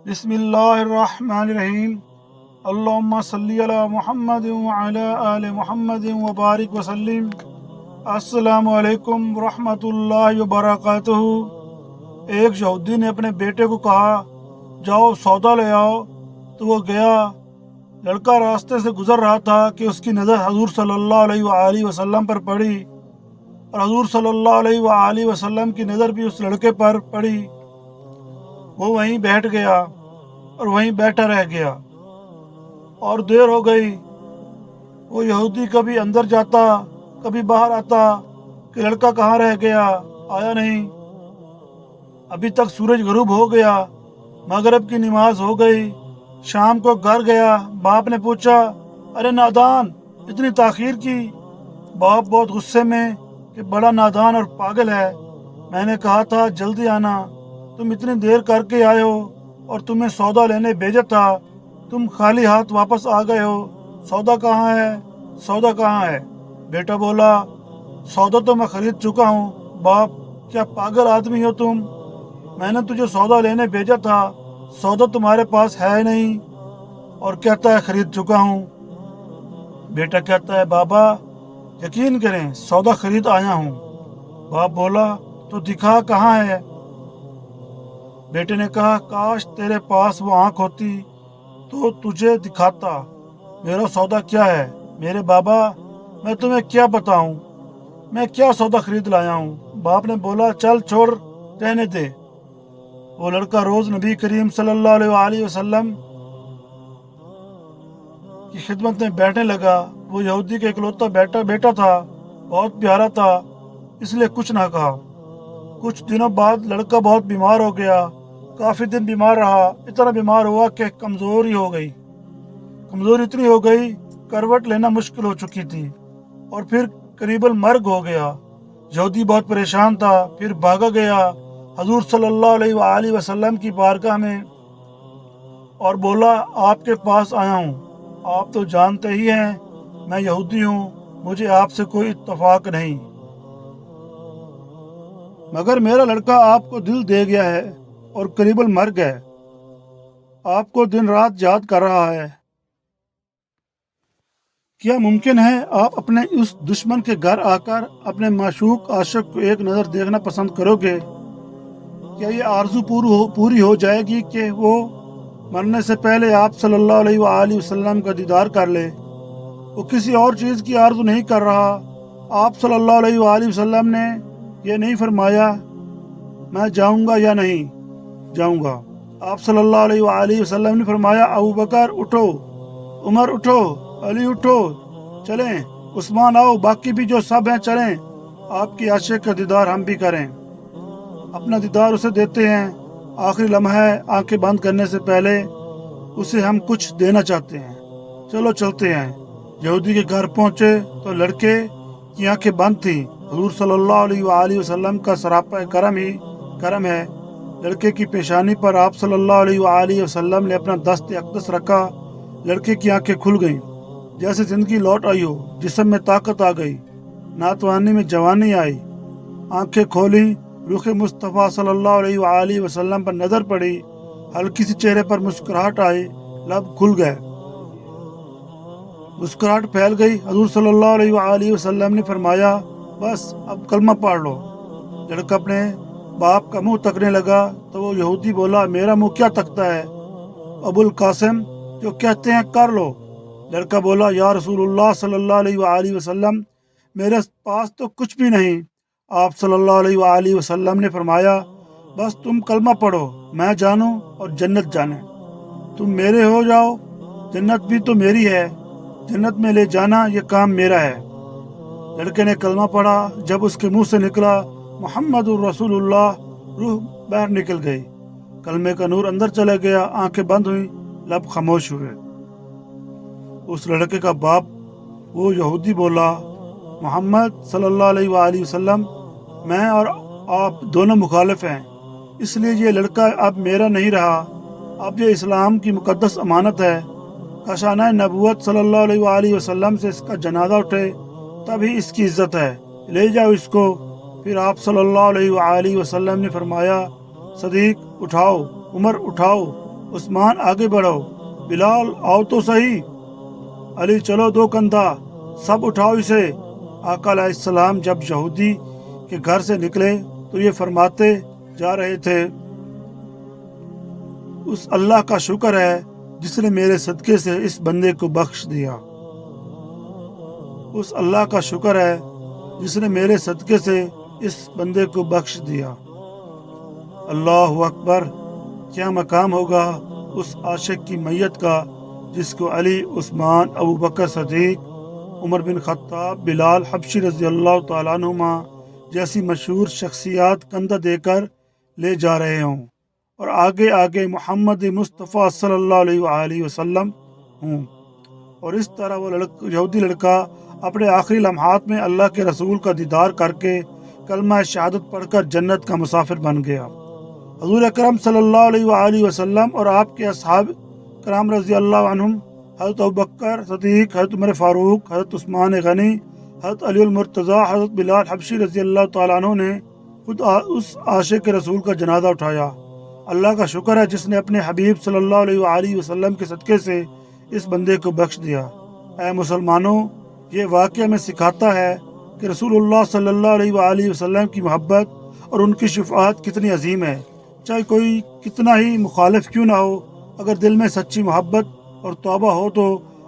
بسم اللہ الرحمن الرحیم اللہم صلی علی محمد وعلی آل محمد وبارک وسلم۔ السلام علیکم ورحمۃ اللہ وبرکاتہ۔ ایک یہودی نے اپنے بیٹے کو کہا جاؤ سودا لے آؤ، تو وہ گیا۔ لڑکا راستے سے گزر رہا تھا کہ اس کی نظر حضور صلی اللہ علیہ وآلہ وسلم پر پڑی، اور حضور صلی اللہ علیہ وآلہ وسلم کی نظر بھی اس لڑکے پر پڑی۔ وہ وہیں بیٹھ گیا اور وہیں بیٹھا رہ گیا، اور دیر ہو گئی۔ وہ یہودی کبھی اندر جاتا کبھی باہر آتا کہ لڑکا کہاں رہ گیا، آیا نہیں۔ ابھی تک سورج غروب ہو گیا، مغرب کی نماز ہو گئی۔ شام کو گھر گیا، باپ نے پوچھا ارے نادان، اتنی تاخیر کی؟ باپ بہت غصے میں کہ بڑا نادان اور پاگل ہے، میں نے کہا تھا جلدی آنا، تم اتنی دیر کر کے آئے ہو، اور تمہیں سودا لینے بھیجا تھا، تم خالی ہاتھ واپس آ گئے ہو، سودا کہاں ہے؟ سودا کہاں ہے؟ بیٹا بولا سودا تو میں خرید چکا ہوں۔ باپ کیا پاگل آدمی ہو تم، میں نے تجھے سودا لینے بھیجا تھا، سودا تمہارے پاس ہے نہیں، اور کہتا ہے خرید چکا ہوں۔ بیٹا کہتا ہے بابا یقین کریں سودا خرید آیا ہوں۔ باپ بولا تو دکھا کہاں ہے؟ بیٹے نے کہا کاش تیرے پاس وہ آنکھ ہوتی تو تجھے دکھاتا میرا سودا کیا ہے۔ میرے بابا میں تمہیں کیا بتاؤں، میں کیا سودا خرید لایا ہوں۔ باپ نے بولا چل چھوڑ، رہنے دے۔ وہ لڑکا روز نبی کریم صلی اللہ علیہ وآلہ وسلم کی خدمت میں بیٹھنے لگا۔ وہ یہودی کا اکلوتا بیٹا تھا، بہت پیارا تھا، اس لیے کچھ نہ کہا۔ کچھ دنوں بعد لڑکا بہت بیمار ہو گیا، کافی دن بیمار رہا، اتنا بیمار ہوا کہ کمزوری اتنی ہو گئی کروٹ لینا مشکل ہو چکی تھی، اور پھر قریب المرگ ہو گیا۔ یہودی بہت پریشان تھا، پھر بھاگا گیا حضور صلی اللہ علیہ وآلہ وسلم کی بارگاہ میں اور بولا آپ کے پاس آیا ہوں، آپ تو جانتے ہی ہیں میں یہودی ہوں، مجھے آپ سے کوئی اتفاق نہیں، مگر میرا لڑکا آپ کو دل دے گیا ہے اور قریب المرگ ہے، آپ کو دن رات یاد کر رہا ہے۔ کیا ممکن ہے آپ اپنے اس دشمن کے گھر آ کر اپنے معشوق عاشق کو ایک نظر دیکھنا پسند کرو گے؟ کیا یہ آرزو پوری ہو جائے گی کہ وہ مرنے سے پہلے آپ صلی اللہ علیہ وآلہ وسلم کا دیدار کر لے؟ وہ کسی اور چیز کی آرزو نہیں کر رہا۔ آپ صلی اللہ علیہ وآلہ وسلم نے یہ نہیں فرمایا میں جاؤں گا یا نہیں جاؤں گا۔ آپ صلی اللہ علیہ وآلہ وسلم نے فرمایا ابو بکر اٹھو، عمر اٹھو، علی اٹھو، چلیں، عثمان آؤ، باقی بھی جو سب ہیں چلیں، آپ کی عاشق کا دیدار ہم بھی کریں۔ اپنا دیدار اسے دیتے ہیں، آخری لمحہ آنکھیں بند کرنے سے پہلے اسے ہم کچھ دینا چاہتے ہیں، چلو چلتے ہیں۔ یہودی کے گھر پہنچے تو لڑکے کی آنکھیں بند تھیں۔ حضور صلی اللہ علیہ وآلہ وسلم کا سراپا کرم ہے۔ لڑکے کی پیشانی پر آپ صلی اللہ علیہ وآلہ وسلم نے اپنا دست اقدس رکھا، لڑکے کی آنکھیں کھل گئیں، جیسے زندگی لوٹ آئی ہو، جسم میں طاقت آ گئی، ناتوانی میں جوانی آئی۔ آنکھیں کھولیں، رخ مصطفیٰ صلی اللہ علیہ وآلہ وسلم پر نظر پڑی، ہلکی سی چہرے پر مسکراہٹ آئی، لب کھل گئے، مسکراہٹ پھیل گئی۔ حضور صلی اللہ علیہ وآلہ وسلم نے فرمایا بس اب کلمہ پڑھ لو۔ لڑکا اپنے باپ کا منہ تکنے لگا تو وہ یہودی بولا میرا منہ کیا تکتا ہے، ابو القاسم جو کہتے ہیں کر لو۔ لڑکا بولا یا رسول اللہ صلی اللہ علیہ وآلہ وسلم میرے پاس تو کچھ بھی نہیں۔ آپ صلی اللہ علیہ وآلہ وسلم نے فرمایا بس تم کلمہ پڑھو، میں جانوں اور جنت جانے، تم میرے ہو جاؤ، جنت بھی تو میری ہے، جنت میں لے جانا یہ کام میرا ہے۔ لڑکے نے کلمہ پڑھا، جب اس کے منہ سے نکلا محمد الرسول اللہ، روح باہر نکل گئی، کلمے کا نور اندر چلا گیا، آنکھیں بند ہوئیں، لب خاموش ہوئے۔ اس لڑکے کا باپ وہ یہودی بولا محمد صلی اللہ علیہ وآلہ وسلم میں اور آپ دونوں مخالف ہیں، اس لیے یہ لڑکا اب میرا نہیں رہا، اب یہ اسلام کی مقدس امانت ہے، کاشانہ نبوت صلی اللہ علیہ وآلہ وسلم سے اس کا جنازہ اٹھے تبھی اس کی عزت ہے، لے جاؤ اس کو۔ پھر آپ صلی اللہ علیہ وآلہ وسلم نے فرمایا صدیق اٹھاؤ، عمر اٹھاؤ، عثمان آگے بڑھو، بلال آؤ تو صحیح، علی چلو دو کندھا، سب اٹھاؤ اسے۔ آقا علیہ السلام جب یہودی کے گھر سے نکلے تو یہ فرماتے جا رہے تھے، اس اللہ کا شکر ہے جس نے میرے صدقے سے اس بندے کو بخش دیا، اس اللہ کا شکر ہے جس نے میرے صدقے سے اس بندے کو بخش دیا۔ اللہ اکبر، کیا مقام ہوگا اس عاشق کی میت کا جس کو علی، عثمان، ابو بکر صدیق، عمر بن خطاب، بلال حبشی رضی اللہ تعالیٰ عنہما جیسی مشہور شخصیات کندھا دے کر لے جا رہے ہوں اور آگے آگے محمد مصطفیٰ صلی اللہ علیہ وآلہ وسلم ہوں، اور اس طرح وہ یہودی لڑکا اپنے آخری لمحات میں اللہ کے رسول کا دیدار کر کے کلمہ شہادت پڑھ کر جنت کا مسافر بن گیا۔ حضور اکرم صلی اللہ علیہ وآلہ وسلم اور آپ کے اصحاب کرام رضی اللہ عنہم، حضرت ابوبکر صدیق، حضرت عمر فاروق، حضرت عثمان غنی، حضرت علی المرتضیٰ، حضرت بلال حبشی رضی اللہ تعالیٰ عنہ نے خود اس عاشق رسول کا جنازہ اٹھایا۔ اللہ کا شکر ہے جس نے اپنے حبیب صلی اللہ علیہ وآلہ وسلم کے صدقے سے اس بندے کو بخش دیا۔ اے مسلمانوں، یہ واقعہ ہمیں سکھاتا ہے کہ رسول اللہ صلی اللہ علیہ وآلہ وسلم کی محبت اور ان کی شفاعت کتنی عظیم ہے۔ چاہے کوئی کتنا ہی مخالف کیوں نہ ہو، اگر دل میں سچی محبت اور توبہ ہو تو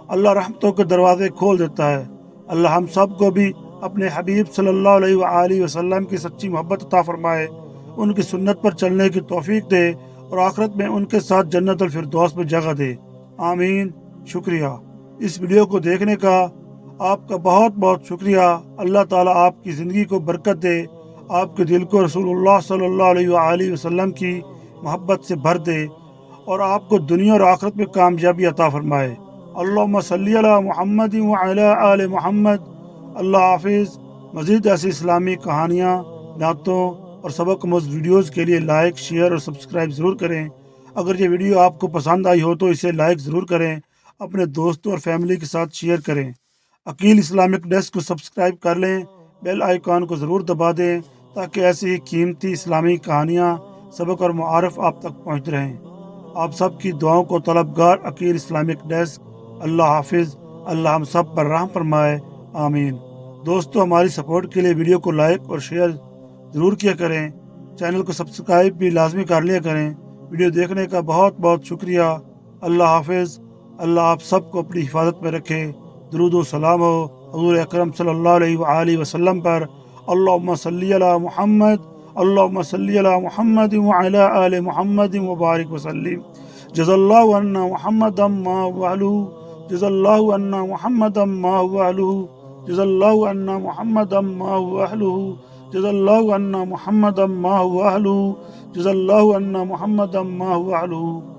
اللہ رحمتوں کے دروازے کھول دیتا ہے۔ اللہ ہم سب کو بھی اپنے حبیب صلی اللہ علیہ وآلہ وسلم کی سچی محبت عطا فرمائے، ان کی سنت پر چلنے کی توفیق دے اور آخرت میں ان کے ساتھ جنت الفردوس میں جگہ دے، آمین۔ شکریہ اس ویڈیو کو دیکھنے کا، آپ کا بہت بہت شکریہ۔ اللہ تعالیٰ آپ کی زندگی کو برکت دے، آپ کے دل کو رسول اللہ صلی اللہ علیہ وآلہ وسلم کی محبت سے بھر دے اور آپ کو دنیا اور آخرت میں کامیابی عطا فرمائے۔ اللہم صلی علی محمد وعلی آل محمد۔ اللہ حافظ۔ مزید ایسی اسلامی کہانیاں، نعتوں اور سبق آموز ویڈیوز کے لیے لائک، شیئر اور سبسکرائب ضرور کریں۔ اگر یہ ویڈیو آپ کو پسند آئی ہو تو اسے لائک ضرور کریں، اپنے دوستوں اور فیملی کے ساتھ شیئر کریں۔ عقیل اسلامک ڈیسک کو سبسکرائب کر لیں، بیل آئیکن کو ضرور دبا دیں تاکہ ایسی ہی قیمتی اسلامی کہانیاں، سبق اور معارف آپ تک پہنچ رہیں۔ آپ سب کی دعاؤں کو طلبگار عقیل اسلامک ڈیسک۔ اللہ حافظ۔ اللہ ہم سب پر رحم فرمائے، آمین۔ دوستو، ہماری سپورٹ کے لیے ویڈیو کو لائک اور شیئر ضرور کیا کریں، چینل کو سبسکرائب بھی لازمی کر لیا کریں۔ ویڈیو دیکھنے کا بہت بہت شکریہ۔ اللہ حافظ۔ اللہ آپ سب کو اپنی حفاظت میں رکھے۔ درود و سلام ہو حضور اکرم صلی اللہ علیہ وآلہ وسلم پر۔ اللہم صلی علی محمد، اللہم صلی علی محمد وعلی آل محمد وبارک وسلم۔ جزا اللہ عنا محمد ما هو اہلہ، جزا اللہ عنا محمد ما هو اہلہ، جزا اللہ عنا محمد ما هو اہلہ، جزا اللہ عنا محمد ما هو اہلہ، جزا اللہ عنا محمد ما هو اہلہ۔